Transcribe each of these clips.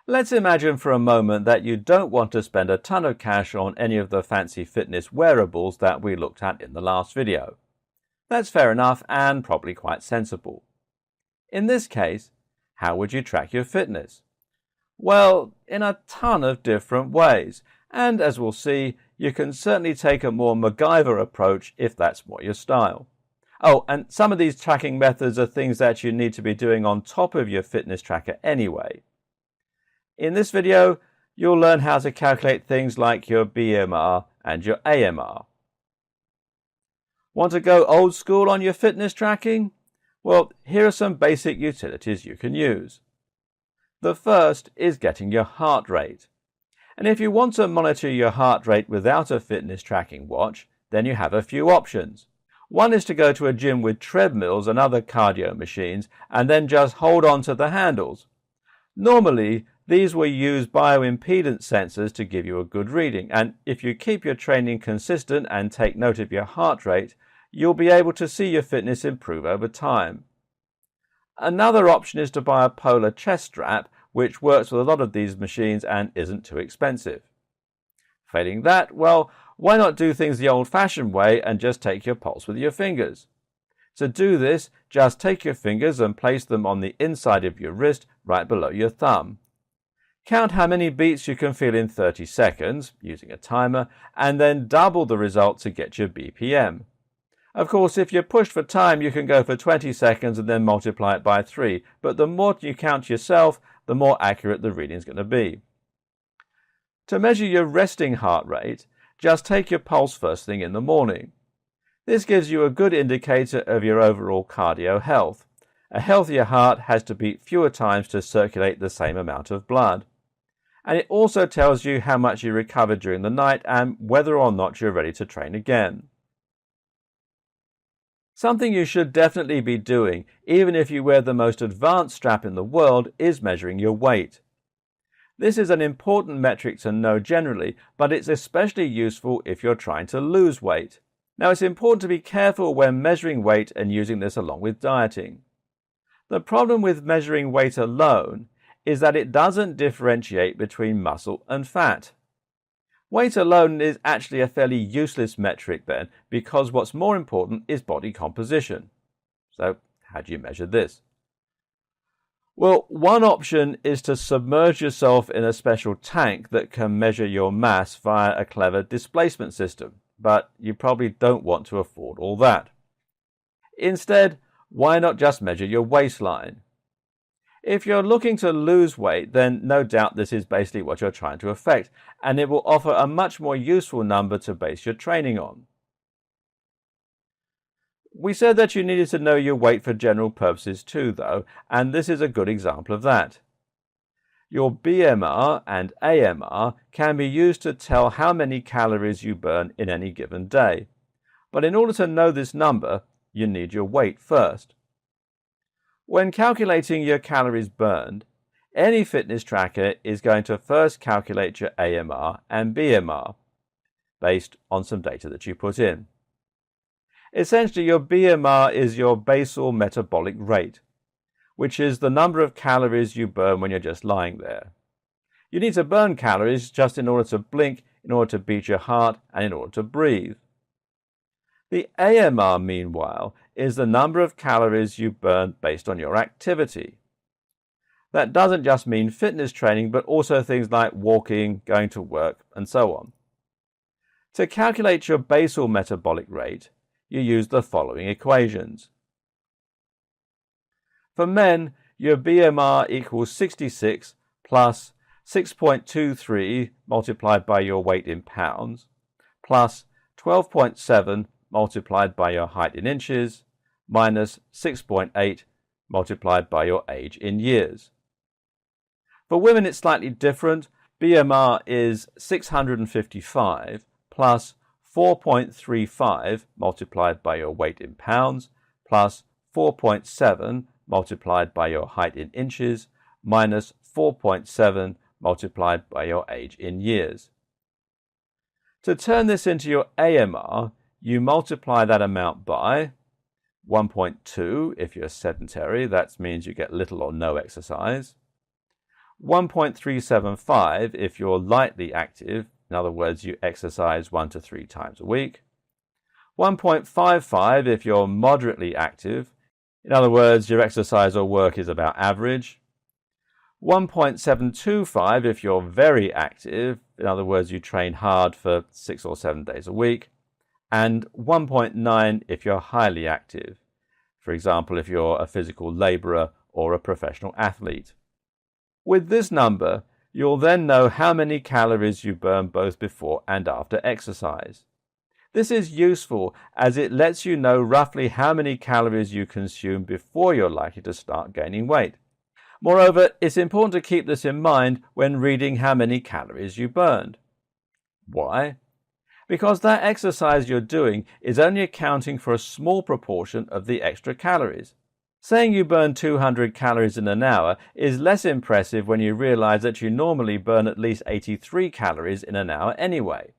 Let's imagine for a moment that you don't want to spend a ton of cash on any of the fancy fitness wearables that we looked at in the last video. That's fair enough and probably quite sensible. In this case, how would you track your fitness? Well, in a ton of different ways, and as we'll see, you can certainly take a more MacGyver approach if that's more your style. Oh, and some of these tracking methods are things that you need to be doing on top of your fitness tracker anyway. In this video, you'll learn how to calculate things like your BMR and your AMR. Want to go old school on your fitness tracking? Well, here are some basic utilities you can use. The first is getting your heart rate. And if you want to monitor your heart rate without a fitness tracking watch, then you have a few options. One is to go to a gym with treadmills and other cardio machines and then just hold on to the handles. Normally, these will use bioimpedance sensors to give you a good reading, and if you keep your training consistent and take note of your heart rate, you'll be able to see your fitness improve over time. Another option is to buy a polar chest strap, which works with a lot of these machines and isn't too expensive. Failing that, well, why not do things the old-fashioned way and just take your pulse with your fingers? To do this, just take your fingers and place them on the inside of your wrist right below your thumb. Count how many beats you can feel in 30 seconds, using a timer, and then double the result to get your BPM. Of course, if you're pushed for time, you can go for 20 seconds and then multiply it by 3, but the more you count yourself, the more accurate the reading is going to be. To measure your resting heart rate, just take your pulse first thing in the morning. This gives you a good indicator of your overall cardio health. A healthier heart has to beat fewer times to circulate the same amount of blood. And it also tells you how much you recovered during the night and whether or not you're ready to train again. Something you should definitely be doing, even if you wear the most advanced strap in the world, is measuring your weight. This is an important metric to know generally, but it's especially useful if you're trying to lose weight. Now, it's important to be careful when measuring weight and using this along with dieting. The problem with measuring weight alone is that it doesn't differentiate between muscle and fat. Weight alone is actually a fairly useless metric then, because what's more important is body composition. So, how do you measure this? Well, one option is to submerge yourself in a special tank that can measure your mass via a clever displacement system, but you probably don't want to afford all that. Instead, why not just measure your waistline? If you're looking to lose weight, then no doubt this is basically what you're trying to affect, and it will offer a much more useful number to base your training on. We said that you needed to know your weight for general purposes too, though, and this is a good example of that. Your BMR and AMR can be used to tell how many calories you burn in any given day. But in order to know this number, you need your weight first. When calculating your calories burned, any fitness tracker is going to first calculate your AMR and BMR based on some data that you put in. Essentially, your BMR is your basal metabolic rate, which is the number of calories you burn when you're just lying there. You need to burn calories just in order to blink, in order to beat your heart, and in order to breathe. The AMR, meanwhile, is the number of calories you burn based on your activity. That doesn't just mean fitness training, but also things like walking, going to work, and so on. To calculate your basal metabolic rate, you use the following equations. For men, your BMR equals 66 plus 6.23 multiplied by your weight in pounds, plus 12.7 multiplied by your height in inches, minus 6.8 multiplied by your age in years. For women, it's slightly different. BMR is 655 plus 4.35 multiplied by your weight in pounds, plus 4.7 multiplied by your height in inches, minus 4.7 multiplied by your age in years. To turn this into your AMR, you multiply that amount by 1.2 if you're sedentary, that means you get little or no exercise, 1.375 if you're lightly active, in other words, you exercise 1 to 3 times a week, 1.55 if you're moderately active, in other words, your exercise or work is about average, 1.725 if you're very active, in other words, you train hard for 6 or 7 days a week, and 1.9 if you're highly active, for example, if you're a physical laborer or a professional athlete. With this number, you'll then know how many calories you burn both before and after exercise. This is useful as it lets you know roughly how many calories you consume before you're likely to start gaining weight. Moreover, it's important to keep this in mind when reading how many calories you burned. Why? Because that exercise you're doing is only accounting for a small proportion of the extra calories. Saying you burn 200 calories in an hour is less impressive when you realize that you normally burn at least 83 calories in an hour anyway.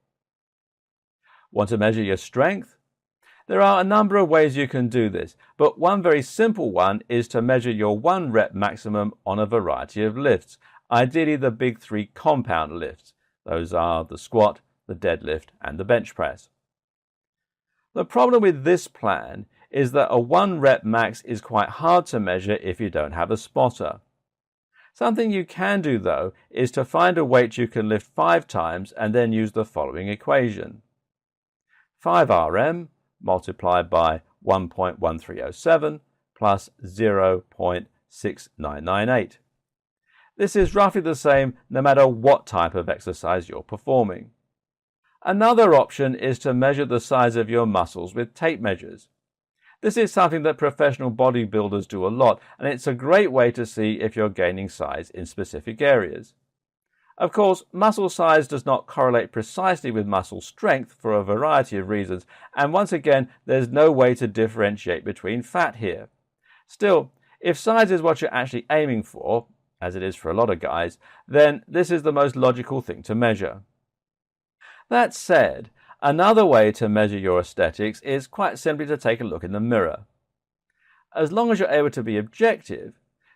Want to measure your strength? There are a number of ways you can do this, but one very simple one is to measure your 1 rep maximum on a variety of lifts, ideally the big 3 compound lifts. Those are the squat, the deadlift, and the bench press. The problem with this plan is that a 1 rep max is quite hard to measure if you don't have a spotter. Something you can do, though, is to find a weight you can lift 5 times and then use the following equation. 5 RM multiplied by 1.1307 plus 0.6998. This is roughly the same no matter what type of exercise you're performing. Another option is to measure the size of your muscles with tape measures. This is something that professional bodybuilders do a lot, and it's a great way to see if you're gaining size in specific areas. Of course, muscle size does not correlate precisely with muscle strength for a variety of reasons, and once again, there's no way to differentiate between fat here. Still, if size is what you're actually aiming for, as it is for a lot of guys, then this is the most logical thing to measure. That said, another way to measure your aesthetics is quite simply to take a look in the mirror. As long as you're able to be objective,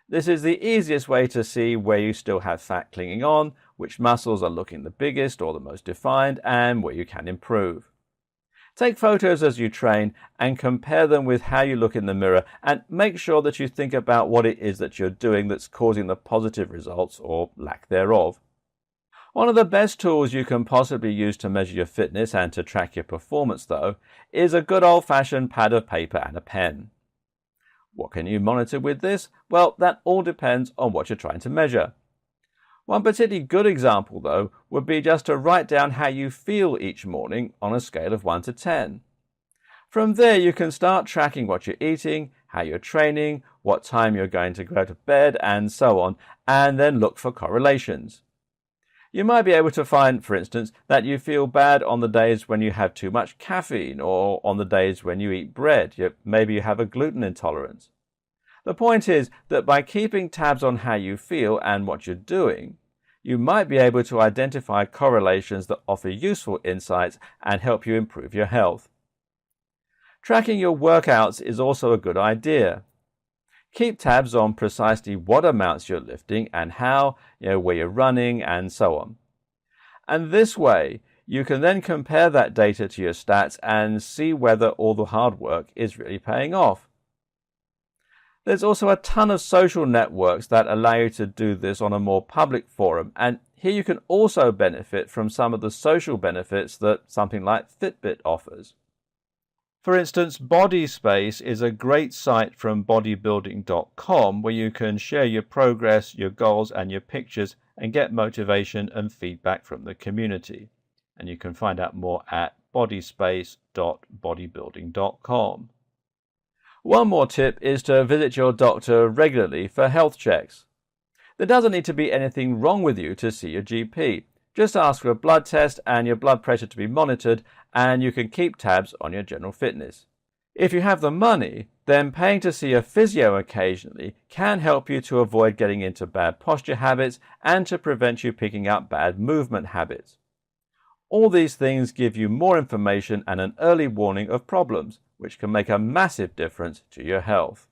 this is the easiest way to see where you still have fat clinging on, which muscles are looking the biggest or the most defined, and where you can improve. Take photos as you train and compare them with how you look in the mirror, and make sure that you think about what it is that you're doing that's causing the positive results or lack thereof. One of the best tools you can possibly use to measure your fitness and to track your performance, though, is a good old-fashioned pad of paper and a pen. What can you monitor with this? Well, that all depends on what you're trying to measure. One particularly good example, though, would be just to write down how you feel each morning on a scale of 1 to 10. From there, you can start tracking what you're eating, how you're training, what time you're going to go to bed, and so on, and then look for correlations. You might be able to find, for instance, that you feel bad on the days when you have too much caffeine or on the days when you eat bread. Maybe you have a gluten intolerance. The point is that by keeping tabs on how you feel and what you're doing, you might be able to identify correlations that offer useful insights and help you improve your health. Tracking your workouts is also a good idea. Keep tabs on precisely what amounts you're lifting and how, where you're running, and so on. And this way, you can then compare that data to your stats and see whether all the hard work is really paying off. There's also a ton of social networks that allow you to do this on a more public forum, and here you can also benefit from some of the social benefits that something like Fitbit offers. For instance, BodySpace is a great site from bodybuilding.com where you can share your progress, your goals, and your pictures and get motivation and feedback from the community. And you can find out more at bodyspace.bodybuilding.com. One more tip is to visit your doctor regularly for health checks. There doesn't need to be anything wrong with you to see your GP. Just ask for a blood test and your blood pressure to be monitored, and you can keep tabs on your general fitness. If you have the money, then paying to see a physio occasionally can help you to avoid getting into bad posture habits and to prevent you picking up bad movement habits. All these things give you more information and an early warning of problems, which can make a massive difference to your health.